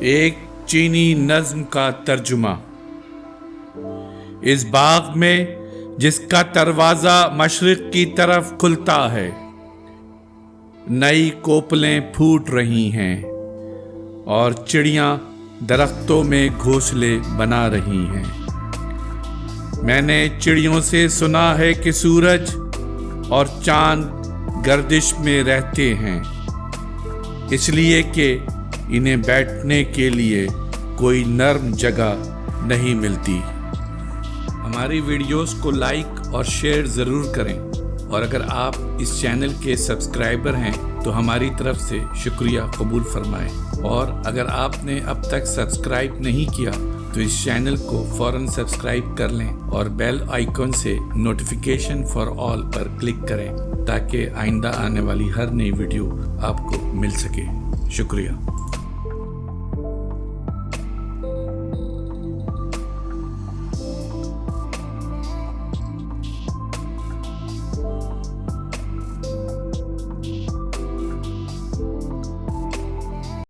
ایک چینی نظم کا ترجمہ۔ اس باغ میں جس کا دروازہ مشرق کی طرف کھلتا ہے، نئی کوپلیں پھوٹ رہی ہیں اور چڑیاں درختوں میں گھونسلے بنا رہی ہیں۔ میں نے چڑیوں سے سنا ہے کہ سورج اور چاند گردش میں رہتے ہیں، اس لیے کہ انہیں بیٹھنے کے لیے کوئی نرم جگہ نہیں ملتی۔ ہماری ویڈیوز کو لائک اور شیئر ضرور کریں، اور اگر آپ اس چینل کے سبسکرائبر ہیں تو ہماری طرف سے شکریہ قبول فرمائیں، اور اگر آپ نے اب تک سبسکرائب نہیں کیا تو اس چینل کو فوراً سبسکرائب کر لیں اور بیل آئیکن سے notification for all per click کریں تاکہ آئندہ آنے والی ہر نئی ویڈیو آپ کو مل سکے۔ شکریہ۔